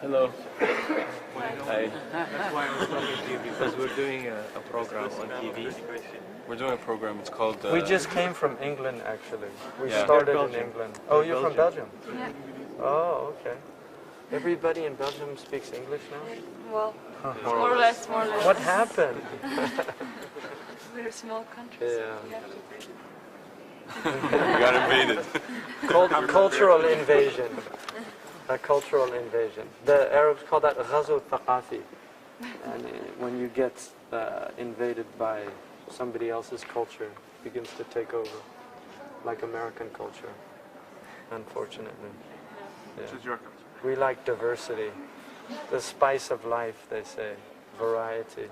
Hello. Hi. That's why I was talking to you, because we're doing a program on TV. We're doing a program, it's called... we just came from England, actually. We Yeah. started in England. Oh, you're from Belgium? Yeah. Oh, okay. Everybody in Belgium speaks English now? Well, more or less. What happened? We're a small country. Yeah. We got invaded. Cultural invasion. A cultural invasion. The Arabs call that ghazw thaqafi. And when you get invaded by somebody else's culture, it begins to take over, like American culture, unfortunately. Yeah. Which is your culture? We like diversity. The spice of life, they say. Variety.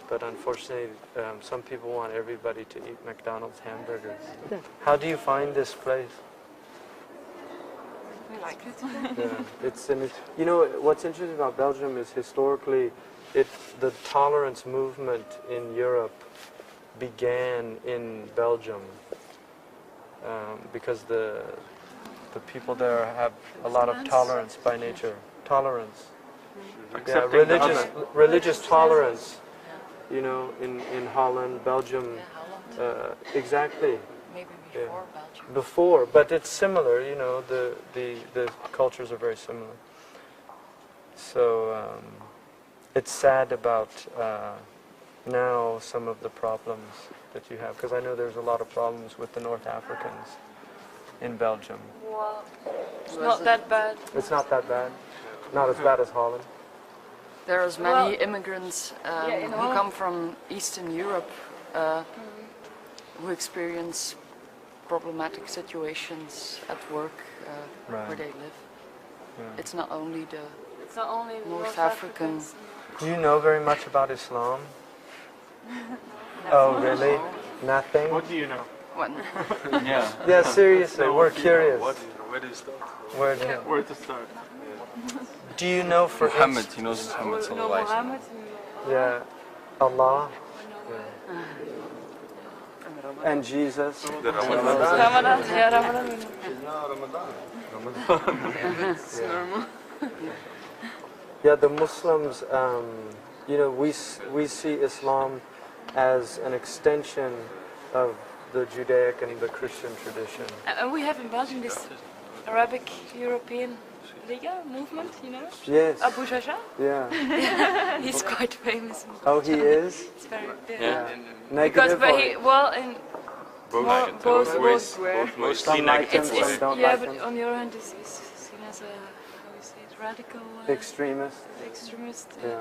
But unfortunately, some people want everybody to eat McDonald's hamburgers. How do you find this place? We like it. Yeah, you know, what's interesting about Belgium is historically, the tolerance movement in Europe began in Belgium because the people there have a lot of tolerance by nature. Tolerance. Yeah, religious tolerance. You know, in Holland, Belgium, exactly. Maybe before Belgium. Before, but it's similar. You know, the cultures are very similar. So it's sad about now some of the problems that you have, because I know there's a lot of problems with the North Africans in Belgium. Well, it's not that bad. It's not that bad. Not as bad as Holland. There's many immigrants who come from Eastern Europe who experience problematic situations at work where they live. Yeah. It's not only the North African. Africans. Do you know very much about Islam? Oh, really? Nothing? What do you know? Yeah. Yeah, seriously, we're curious. Where do you start? Where To start? do you know, for Muhammad, he knows Muhammad We know sallallahu alaihi Muhammad. Yeah, Allah. And Jesus. Ramadan. Yeah, Ramadan. It's normal. Yeah, the Muslims, you know, we see Islam as an extension of the Judaic and the Christian tradition. And we have in Belgium this Arabic European Liga movement, you know? Yes. Abu Shasha. Yeah. He's quite famous. Oh, he is? It's very Yeah. Negative but or- he, well, in both were. Mostly Some like negative. him, some don't Yeah, like but him. on the other hand, he's seen as a, how you say it, radical Extremist. extremist. Yeah.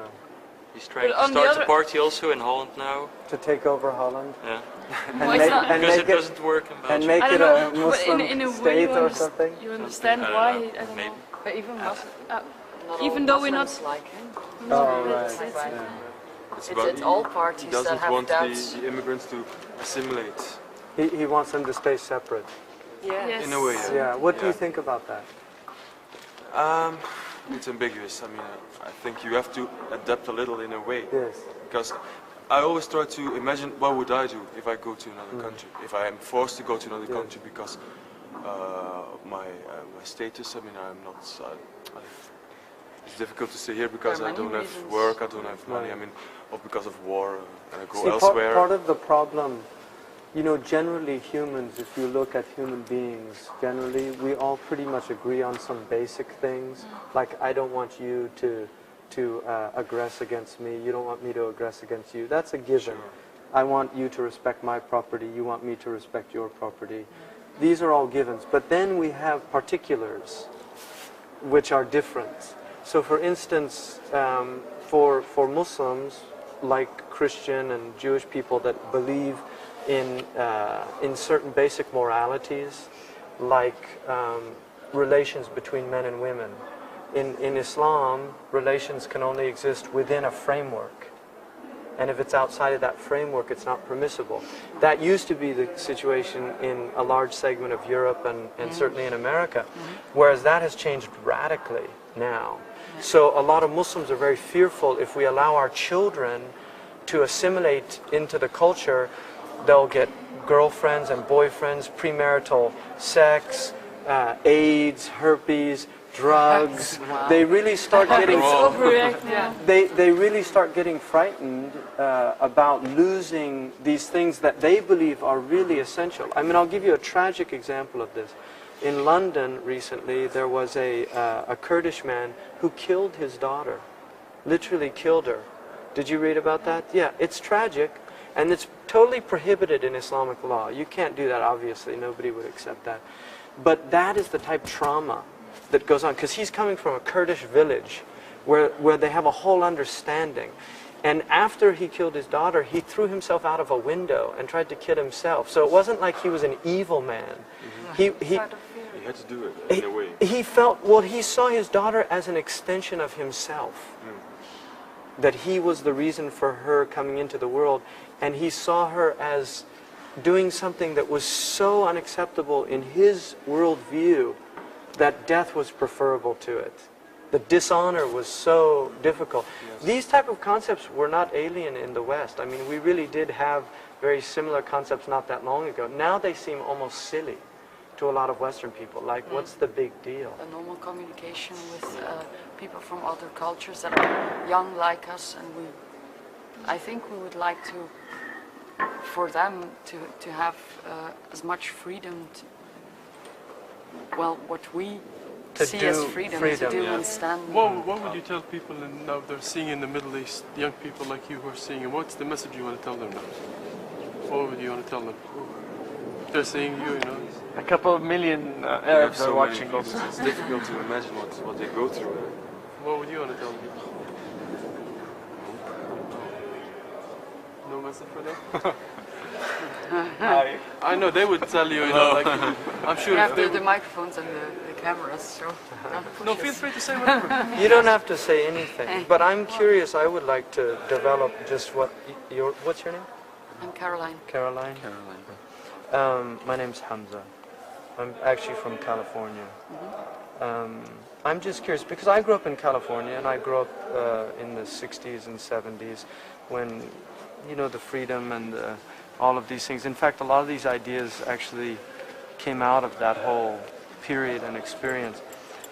He's trying But to on the start other- a party also in Holland now. To take over Holland. Yeah. And Well, it's not- Because it make doesn't work in and Belgium. make I it don't a know, but Muslim in a way state or something. you understand I don't why. know, I don't maybe. know. But even Even even though we're not- like him. Oh, right. It's- Yeah. It's all parties that have doubts. the immigrants to assimilate. He wants them to stay separate. Yes. In a way, Yeah. What do you Yeah. think about that? It's ambiguous. I mean, I think you have to adapt a little in a way. Yes. Because I always try to imagine what would I do if I go to another country, if I am forced to go to another country because of my status. I mean, I'm not. It's difficult to say here because There are I don't many have reasons. work, I don't have money. Right. I mean, or because of war, and I go See, elsewhere. part of the problem, you know, generally humans, if you look at human beings, generally we all pretty much agree on some basic things. Like, I don't want you to aggress against me. You don't want me to aggress against you. That's a given. I want you to respect my property. You want me to respect your property. These are all givens. But then we have particulars, which are different. So, for instance, for Muslims, like Christian and Jewish people that believe in certain basic moralities, like relations between men and women. In Islam, relations can only exist within a framework. And if it's outside of that framework, it's not permissible. That used to be the situation in a large segment of Europe and certainly in America, whereas that has changed radically now. So a lot of Muslims are very fearful if we allow our children to assimilate into the culture, they'll get girlfriends and boyfriends, premarital sex, AIDS, herpes, drugs. They really start getting they really start getting frightened about losing these things that they believe are really essential. I mean, I'll give you a tragic example of this. In London recently, there was a Kurdish man who killed his daughter, literally killed her. Did you read about that? Yeah, it's tragic, and it's totally prohibited in Islamic law. You can't do that, obviously. Nobody would accept that. But that is the type of trauma that goes on, because he's coming from a Kurdish village where they have a whole understanding. And after he killed his daughter, he threw himself out of a window and tried to kill himself. So it wasn't like he was an evil man. He had to do it in a way. He felt, well, he saw his daughter as an extension of himself. That he was the reason for her coming into the world. And he saw her as doing something that was so unacceptable in his worldview that death was preferable to it. The dishonor was so difficult. Yes. These type of concepts were not alien in the West. I mean, we really did have very similar concepts not that long ago. Now they seem almost silly to a lot of Western people. Like, what's the big deal? A normal communication with people from other cultures that are young like us, and I think we would like to, for them to have as much freedom to, well, what we see as freedom to do and stand. What would you tell people now they're seeing in the Middle East, young people like you who are seeing, and what's the message you want to tell them now? What would you want to tell them? They're seeing you, you know. A couple of million Arabs are watching also. It's difficult to imagine what they go through. What would you want to tell them? No message for them? I know they would tell you, you know, like, I'm sure. You have the microphones and the cameras, so no, feel free to say whatever. You don't have to say anything, but I'm curious. I would like to develop just what's your name? I'm Caroline. Caroline? Caroline. My name's Hamza. I'm actually from California. I'm just curious, because I grew up in California, and I grew up in the 60s and 70s when, you know, the freedom and all of these things. In fact, a lot of these ideas actually came out of that whole period and experience.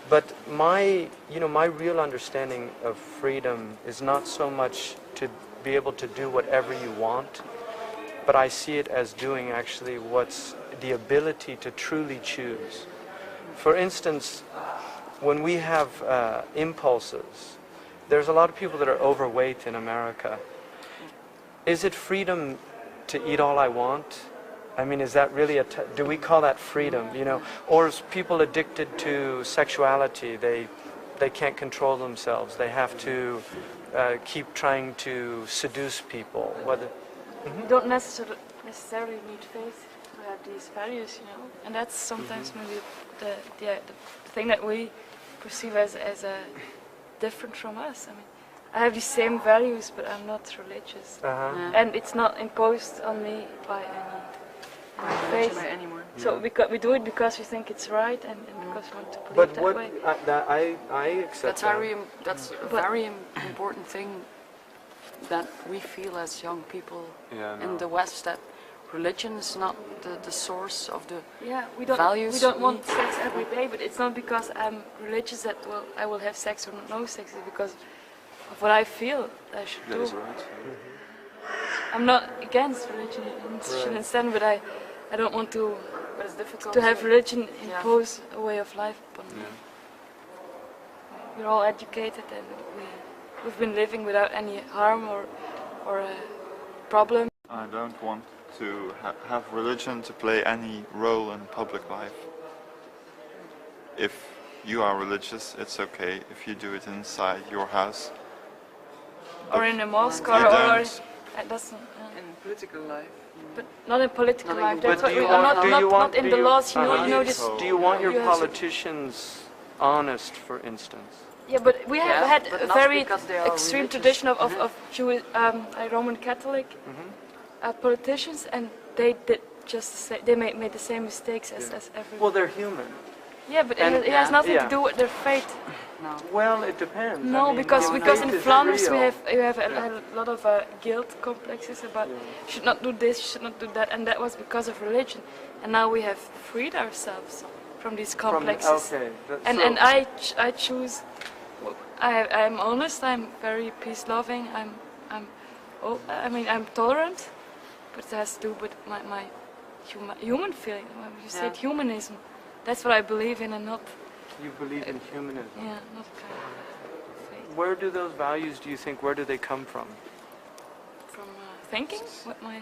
But my real understanding of freedom is not so much to be able to do whatever you want, but I see it as doing actually what's the ability to truly choose. For instance, when we have impulses, there's a lot of people that are overweight in America. Is it freedom to eat all I want? I mean, is that really do we call that freedom, you know? Or is people addicted to sexuality? They can't control themselves. They have to keep trying to seduce people. Whether You don't necessarily need faith to have these values, you know? And that's sometimes maybe the thing that we perceive as different from us. I mean, I have the same values, but I'm not religious. And it's not imposed on me by any faith anymore. So we do it because we think it's right and because we want to believe that way. But I accept that's a very important thing that we feel as young people in the West, that religion is not the source of the values. We don't want sex every day, but it's not because I'm religious that I will have sex or no sex. It's because of what I feel I should do. That is right. I'm not against religion in a sense, but I don't want to. But it's difficult to have religion impose a way of life upon me. We're all educated and we've been living without any harm or problem. I don't want to have religion to play any role in public life. If you are religious, it's okay if you do it inside your house. Or in a mosque, or it doesn't. In political life. But not in political life. That's what not in the laws. You know this. Do you want your politicians honest, for instance? Yeah, but we have had a very extreme tradition of Jewish, Roman Catholic politicians, and they did they made the same mistakes as everyone. Well, they're human. Yeah, but it has nothing to do with their faith. No. Well, it depends. No, I mean, because in Flanders you have a lot of guilt complexes about you should not do this, you should not do that, and that was because of religion. And now we have freed ourselves from these complexes. Okay. And I choose. I'm honest. I'm very peace loving. I'm tolerant, but it has to do with my human feeling. You said humanism. That's what I believe in, and not. You believe in humanism. Yeah, not kind of faith. Where do those values, do you think, where do they come from? From thinking with my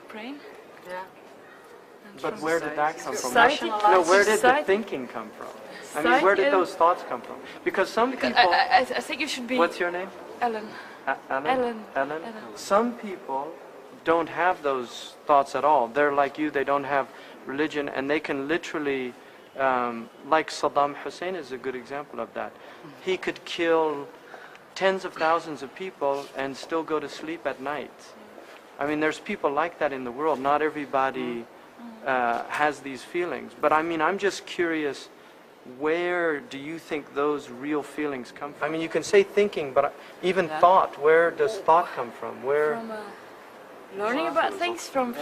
brain. Yeah. And But from where did that come from? society. No, where did the Society. thinking come from? I mean, where did those thoughts come from? Because some people... I think you should be. What's your name? Ellen. Ellen? Ellen. Some people don't have those thoughts at all. They're like you, they don't have religion, and they can literally, like Saddam Hussein is a good example of that. He could kill tens of thousands of people and still go to sleep at night. I mean, there's people like that in the world. Not everybody has these feelings. But I mean, I'm just curious, where do you think those real feelings come from? I mean, you can say thinking, but even thought, where does thought come from? Where? From learning about things, from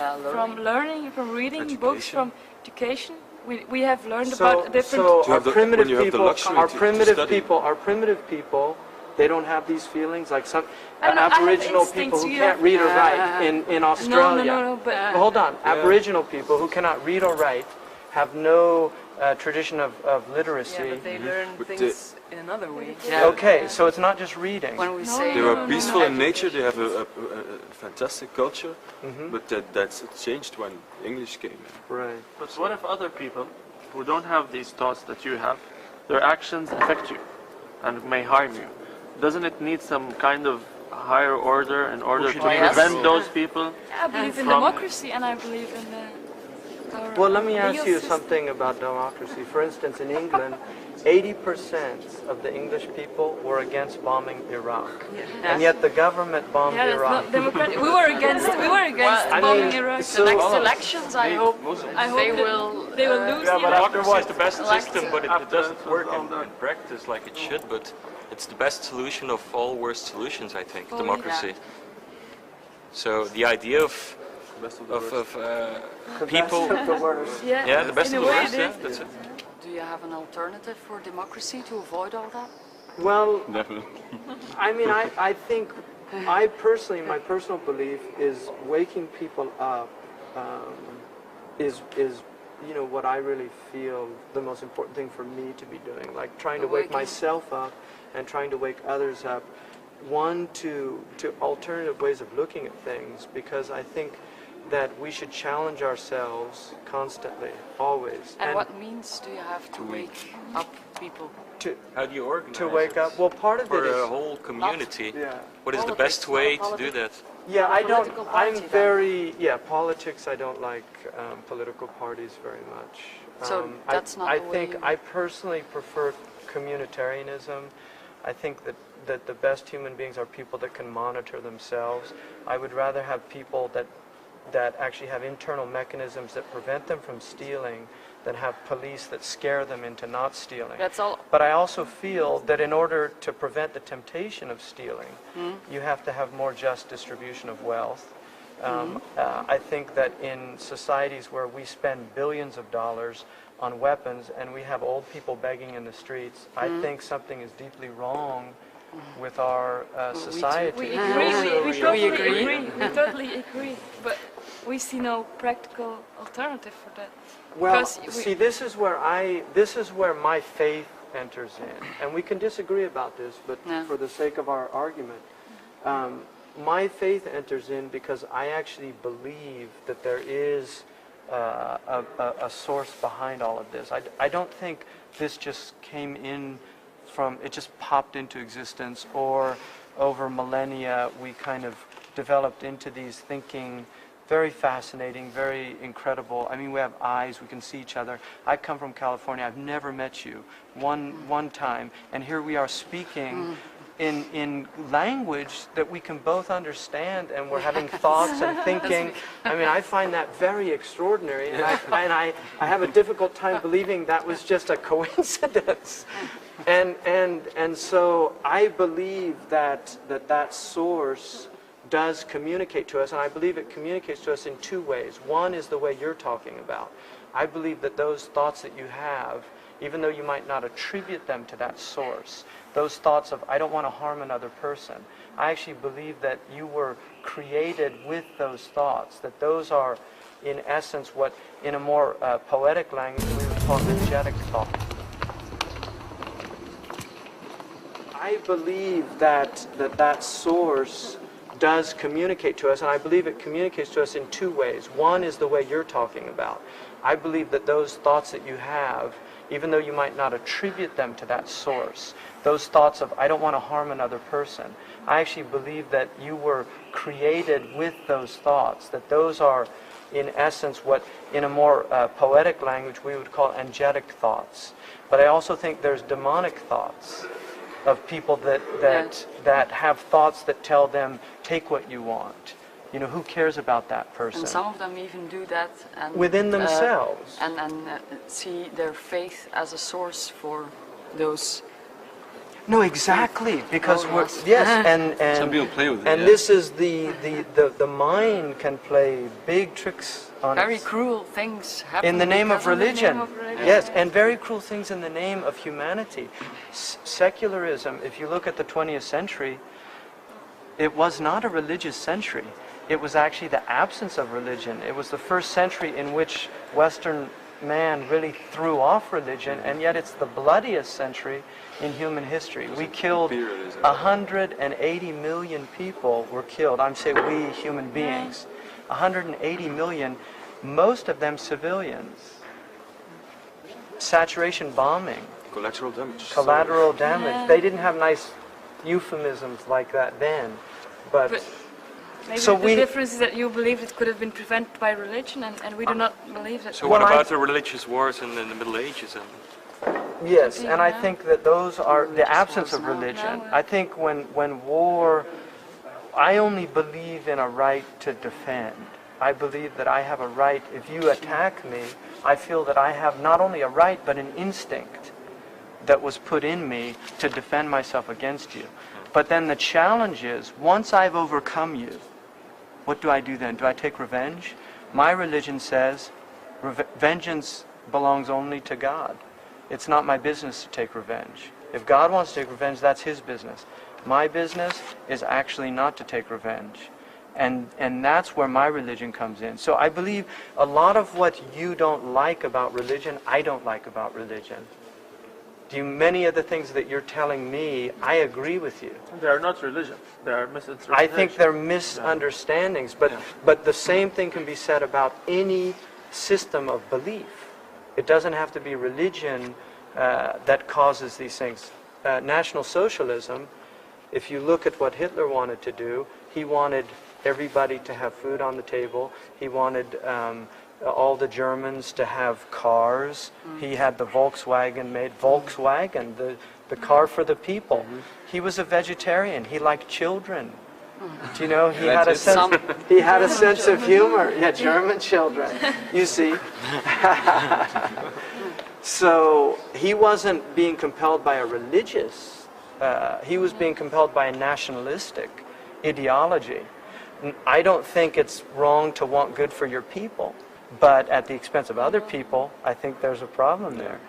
learning, from reading books, from education. We have learned about different. So our primitive people, they don't have these feelings like some Aboriginal people who can't read or write in Australia. No, but hold on, Aboriginal people who cannot read or write have no tradition of literacy. Yeah, but they learn things in another way. Okay, so it's not just reading. When we say they are peaceful in nature, they have a fantastic culture, but that's changed when English came in. Right. But what if other people who don't have these thoughts that you have, their actions affect you and may harm you? Doesn't it need some kind of higher order in order to prevent those people? I believe in democracy, and I believe in the. Well, let me ask you something about democracy. For instance, in England, 80% of the English people were against bombing Iraq, and yet the government bombed That's Iraq. not democratic. We were against bombing Iraq. The next elections, I hope they will lose. Yeah, but democracy is the best elect system, but it doesn't work in practice like it should. But it's the best solution of all worst solutions, I think, democracy. So the idea of people, the best of the worst, that's it. Do you have an alternative for democracy to avoid all that? Well, Definitely. I mean, I think, my personal belief is waking people up is what I really feel the most important thing for me to be doing. Like trying to wake myself up and trying to wake others up. One, to alternative ways of looking at things, because I think that we should challenge ourselves constantly, always. And what means do you have to wake up people? How do you organize to wake up? Well, part of for it is a whole community. What is the Politics, best way not to do that? Yeah, I don't. Political I'm party, very politics. I don't like political parties very much. So that's not I the way think you- I personally prefer communitarianism. I think that the best human beings are people that can monitor themselves. I would rather have people that actually have internal mechanisms that prevent them from stealing than have police that scare them into not stealing. That's all. But I also feel that in order to prevent the temptation of stealing, you have to have more just distribution of wealth. I think that in societies where we spend billions of dollars on weapons and we have old people begging in the streets, I think something is deeply wrong with our society. We agree. We totally agree. But we see no practical alternative for that. Well, see, this is where my faith enters in, and we can disagree about this, but for the sake of our argument, my faith enters in because I actually believe that there is a source behind all of this. I don't think this just came in from, it just popped into existence, or over millennia we kind of developed into these thinking, very fascinating, very incredible. I mean, we have eyes, we can see each other. I come from California, I've never met you one time, and here we are speaking in language that we can both understand, and we're having thoughts and thinking. I mean, I find that very extraordinary, and I have a difficult time believing that was just a coincidence. And so I believe that source does communicate to us, and I believe it communicates to us in two ways. One is the way you're talking about. I believe that those thoughts that you have, even though you might not attribute them to that source, those thoughts of, I don't want to harm another person, I actually believe that you were created with those thoughts, that those are, in essence, what, in a more poetic language, we would call energetic thought. I believe that source does communicate to us, and I believe it communicates to us in two ways. One is the way you're talking about. I believe that those thoughts that you have, even though you might not attribute them to that source, those thoughts of, I don't want to harm another person, I actually believe that you were created with those thoughts, that those are, in essence, what, in a more poetic language, we would call angelic thoughts. But I also think there's demonic thoughts of people that have thoughts that tell them, take what you want. You know, who cares about that person? And some of them even do that and, within themselves. And see their faith as a source for those. No, exactly, because we're, yes, and some people play with it. And yeah. this is the mind can play big tricks on very us. cruel things happen In the name of religion. religion. Yes, and very cruel things in the name of humanity. Secularism, if you look at the 20th century, it was not a religious century. It was actually the absence of religion. It was the first century in which Western man really threw off religion, and yet it's the bloodiest century in human history. We killed 180 million people were killed. I'm saying we human beings. 180 million, most of them civilians. Saturation bombing. Collateral damage. Collateral damage. They didn't have nice euphemisms like that then, but maybe so the difference is that you believe it could have been prevented by religion, and we do not believe that. So what about the religious wars in the Middle Ages? Yes, and I think that those are the absence of religion. I think when war, I only believe in a right to defend. I believe that I have a right, if you attack me, I feel that I have not only a right, but an instinct that was put in me to defend myself against you. But then the challenge is, once I've overcome you, what do I do then? Do I take revenge? My religion says, vengeance belongs only to God. It's not my business to take revenge. If God wants to take revenge, that's his business. My business is actually not to take revenge. And that's where my religion comes in. So I believe a lot of what you don't like about religion, I don't like about religion. Many of the things that you're telling me, I agree with you. They are not religion. They are misinterpretations. I think they're misunderstandings, but the same thing can be said about any system of belief. It doesn't have to be religion that causes these things. National Socialism, if you look at what Hitler wanted to do, he wanted everybody to have food on the table. He wanted all the Germans to have cars. He had the Volkswagen made. Volkswagen, the car for the people. He was a vegetarian. He liked children. Do you know, he had a sense of humor. Yeah, German children, you see. So he wasn't being compelled by a religious, he was being compelled by a nationalistic ideology. I don't think it's wrong to want good for your people, but at the expense of other people, I think there's a problem there.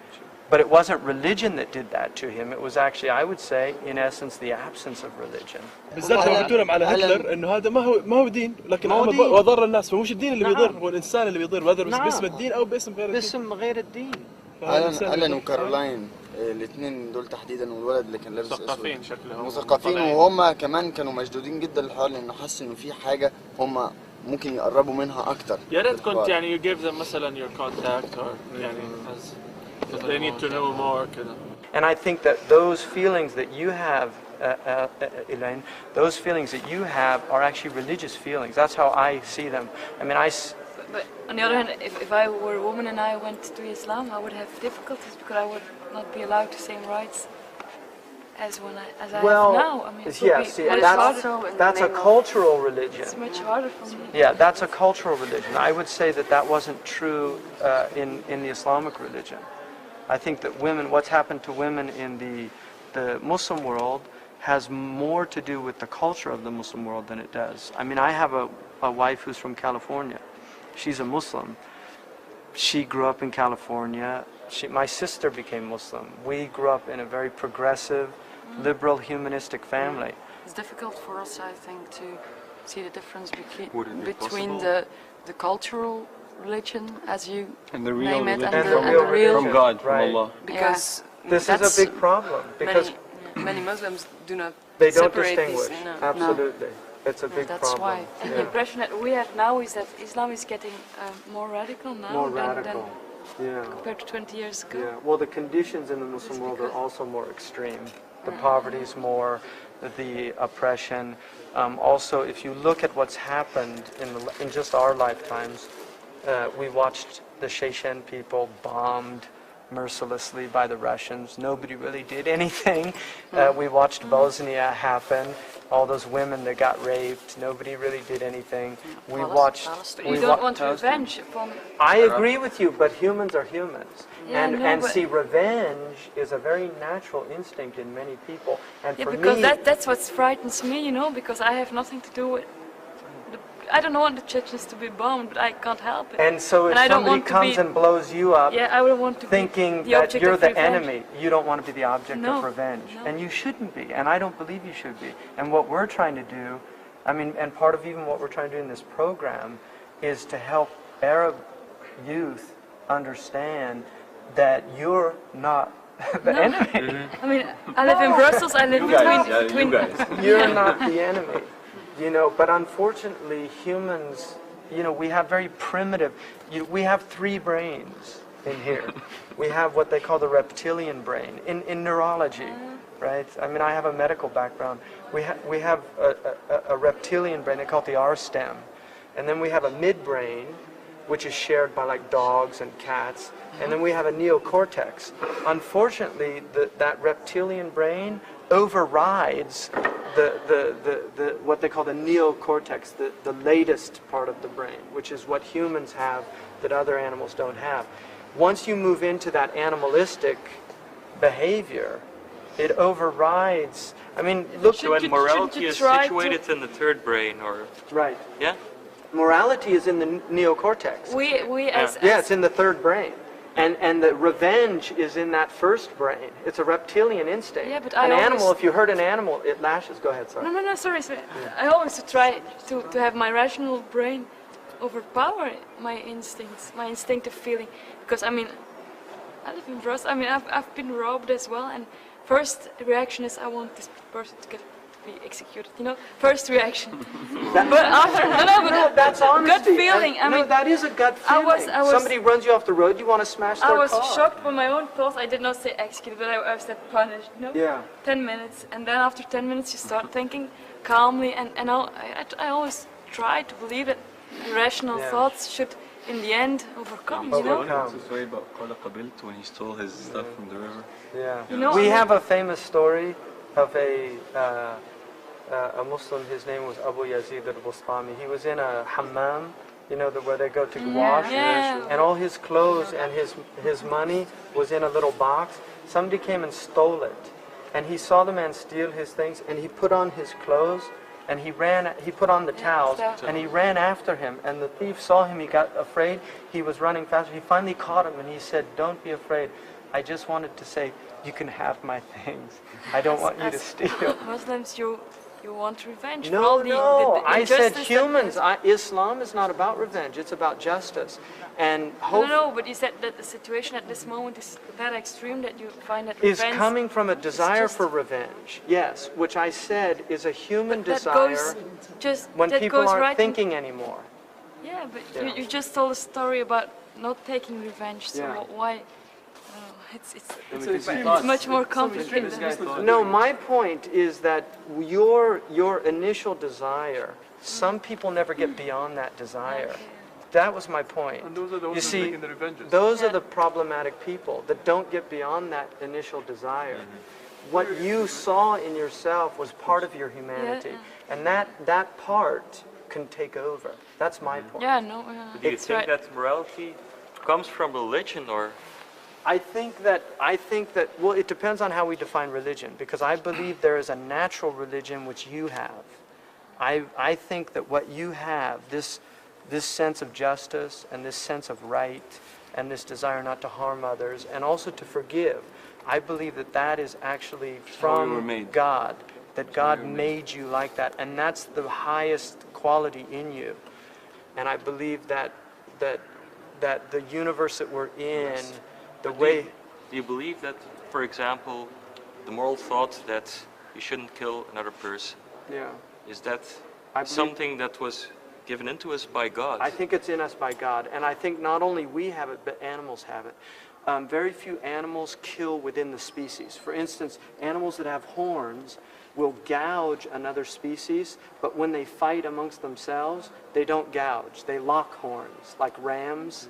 But it wasn't religion that did that to him. It was actually, I would say, in essence, the absence of religion. بالذات لو بتقولهم على هتلر انه هذا ما هو دين، لكن وضر الناس، فمش الدين اللي بيضر، هو الانسان اللي بيضر، وهذا باسم الدين او باسم غير الدين. باسم غير الدين. ألان وكارولاين الاثنين دول تحديدا، والولد اللي كان لابس مثقفين شكلهم، مثقفين، وهم كمان كانوا مشدودين جدا للحوار، لانه حس انه في حاجه هم ممكن يقربوا منها اكتر. يا ريت كنت يعني you give them مثلا your contact or يعني they need to know more كده. And I think that those feelings that you have, Elaine, those feelings that you have are actually religious feelings. That's how I see them. I mean, But on the other hand, if I were a woman and I went to Islam, I would have difficulties because I would not be allowed the same rights as I have now. I mean, that's a cultural religion. It's much harder for me. Yeah, that's a cultural religion. I would say that wasn't true in the Islamic religion. I think that what's happened to women in the Muslim world has more to do with the culture of the Muslim world than it does. I mean, I have a wife who's from California. She's a Muslim. she grew up in California. My sister became Muslim. We grew up in a very progressive, liberal, humanistic family. It's difficult for us, I think, to see the difference Would it be between possible? the cultural religion, as you And the real name it, religion and from the real, from God, from Right. Allah. Because This is a big problem because many Muslims do not they don't separate distinguish. these. No. Absolutely. It's a big that's problem. why. And the impression that we have now is that Islam is getting more radical now More than radical. Yeah. compared to 20 years ago. Yeah. Well, the conditions in the Muslim world are also more extreme. The poverty is more, the oppression. Also, if you look at what's happened in just our lifetimes, we watched the Chechen people bombed mercilessly by the Russians. Nobody really did anything. We watched Bosnia happen. All those women that got raped. Nobody really did anything. We watched. But you don't want revenge upon. I agree with you, but humans are humans, Yeah, no, and but- see, revenge is a very natural instinct in many people. And Yeah, for because me, that's what frightens me, you know, because I have nothing to do with. I don't want the Chechens to be bombed, but I can't help it. and so if and I don't somebody want to comes be- and blows you up, Yeah, I would want to thinking be the that object you're of the revenge. enemy, you don't want to be the object No, of revenge, no. and you shouldn't be, and I don't believe you should be. And what we're trying to do, I mean, and part of even what we're trying to do in this program, is to help Arab youth understand that you're not the No. enemy. I mean, I live in Brussels. I live between. You're not the enemy, you know. But unfortunately, humans, you know, we have very primitive. We have 3 brains in here. We have what they call the reptilian brain in neurology, right? I mean, I have a medical background. We have a reptilian brain. They call it the R stem, and then we have a midbrain, which is shared by like dogs and cats, and then we have a neocortex. Unfortunately, that reptilian brain overrides the what they call the neocortex, the latest part of the brain, which is what humans have that other animals don't have. Once you move into that animalistic behavior, it overrides. I mean, look. So when morality is situated in the third brain, or Right. yeah. Morality is in the neocortex. We as Yeah, it's in the third brain. And the revenge is in that first brain. It's a reptilian instinct. Yeah, but an I animal, always- if you hurt an animal, it lashes. Go ahead, sorry. No, sorry. I always try to have my rational brain overpower my instincts, my instinctive feeling. Because, I mean, I live in Brussels. I mean, I've been robbed as well. And first reaction is, I want this person to be executed, you know? First reaction. But after, No, that's honesty. gut feeling. I no, mean, that is a gut I feeling. was- Somebody runs you off the road, you want to smash their I was car. shocked by my own thoughts. I did not say executed, but I said punished, you know? Yeah. 10 minutes, and then after 10 minutes you start thinking calmly, and I always try to believe that rational Yeah. thoughts should, in the end, overcome, you know? What's the story about Qala Qabilt when he stole his stuff from the river? Yeah. You know, We I- have a famous story of a Muslim. His name was Abu Yazid al-Bustami. He was in a hammam, you know, where they go to wash, Yeah. and all his clothes and his money was in a little box. Somebody came and stole it, and he saw the man steal his things, and he put on his clothes, and he put on the towels, and he ran after him, and the thief saw him. He got afraid. He was running faster. He finally caught him, and he said, "Don't be afraid. I just wanted to say, you can have my things. I don't want you to steal." Muslims, you want revenge for No, all the I said injustice humans. Islam is not about revenge. It's about justice. And hope No, but you said that the situation at this moment is that extreme that you find that is revenge coming from a desire just- for revenge. Yes, which I said is a human that desire goes just when that people goes aren't right thinking anymore. Yeah, but Yeah. You just told a story about not taking revenge. So Yeah. why? It's It's much more complicated than that. No, my point is that your initial desire, some people never get beyond that desire. That was my point. And those are the You ones see, making the revenges. those are the problematic people that don't get beyond that initial desire. What you saw in yourself was part of your humanity, and that part can take over. That's my point. Yeah, no. Do you It's think right. that morality comes from religion, or? I think that well, it depends on how we define religion, because I believe there is a natural religion which you have. I think that what you have, this sense of justice and this sense of right and this desire not to harm others, and also to forgive. I believe that that is actually from God, that God made you like that, and that's the highest quality in you. And I believe that the universe that we're in, the way... Do you believe that, for example, the moral thought that you shouldn't kill another person, is that something that was given into us by God? I think it's in us by God, and I think not only we have it, but animals have it. Very few animals kill within the species. For instance, animals that have horns will gouge another species, but when they fight amongst themselves, they don't gouge. They lock horns, like rams.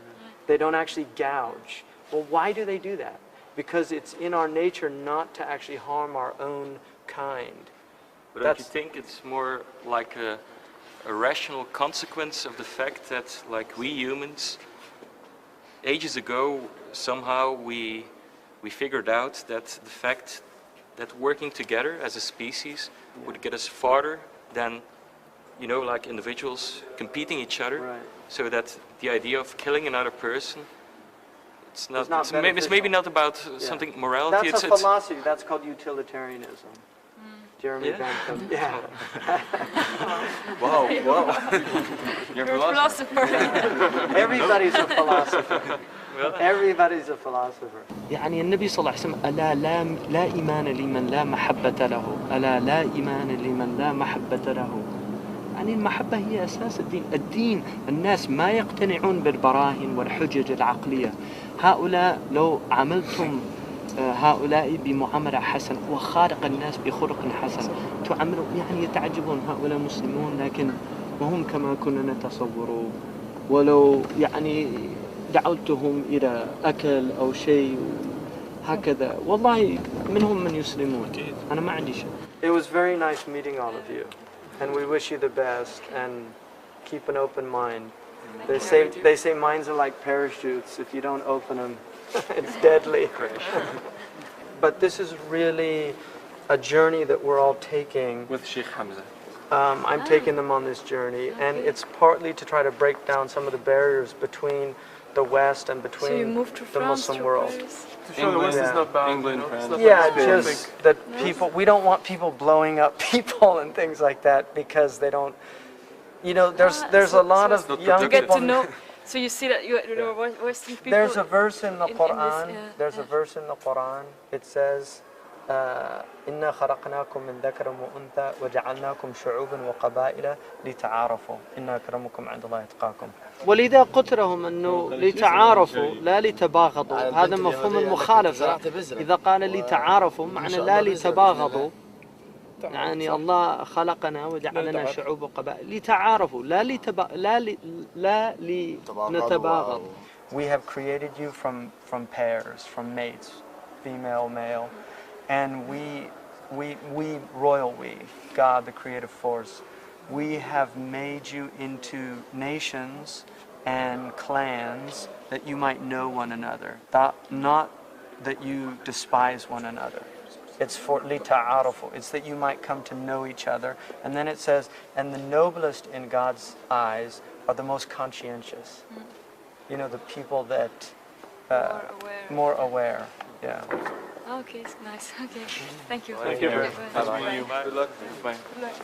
They don't actually gouge. Well, why do they do that? Because it's in our nature not to actually harm our own kind. But don't you think it's more like a rational consequence of the fact that, like, we humans, ages ago, somehow we figured out that the fact that working together as a species would get us farther than, you know, like individuals competing each other, so that the idea of killing another person, it's maybe not about something morality. That's a philosophy. That's called utilitarianism. Jeremy Bentham. Yeah. Wow. You're a philosopher. Everybody's a philosopher. Everybody's a philosopher. يعني النبي صلى الله عليه وسلم ألا لا إيمان لمن لا محبة له، ألا لا إيمان لمن لا محبة له. يعني المحبة هي أساس الدين. الناس ما يقتنعون بالبراهين والحجج العقلية. هؤلاء لو عملتم هؤلاء بمعاملة حسنة وخالق الناس بخلق حسن تعاملوا، يعني يتعجبون هؤلاء مسلمون لكن وهم كما كنا نتصور، ولو يعني دعوتهم إلى أكل أو شيء هكذا والله منهم من يسلمون. أنا ما عندي شيء. It was very nice meeting all of you, and we wish you the best and keep an open mind. They say minds are like parachutes. If you don't open them, it's deadly. But this is really a journey that we're all taking. With Sheikh Hamza. I'm taking them on this journey, and it's partly to try to break down some of the barriers between the West and between the Muslim world. To show the West is not bad. England, France. Yeah, just that people, we don't want people blowing up people and things like that because they don't, you know, there's a lot of young you get people. to know. So you see that you're Western people. There's a verse in the Quran. There's a verse in the Quran. It says, إنا خلقناكم من ذكر وأنثى وجعلناكم شعوبا وقبائل لتعارفوا إن أكرمكم عند الله أتقاكم. ولذا قلت لهم أنه لتعارفوا لا لتباغضوا. هذا مفهوم المخالفة. إذا قال لتعارفوا معنى لا لتباغضوا، يعني الله خلقنا وجعلنا شعوب وقبائل لتعارفوا لا لنتباغض. We have created you from pairs, from mates, female, male, and we, God, the creative force, we have made you into nations and clans that you might know one another, not that you despise one another. It's for lita'arafu. It's that you might come to know each other. And then it says, and the noblest in God's eyes are the most conscientious. You know, the people that more aware. Yeah. Okay, it's nice. Okay, thank you. Thank you. Bye. Good luck. Bye. Good luck.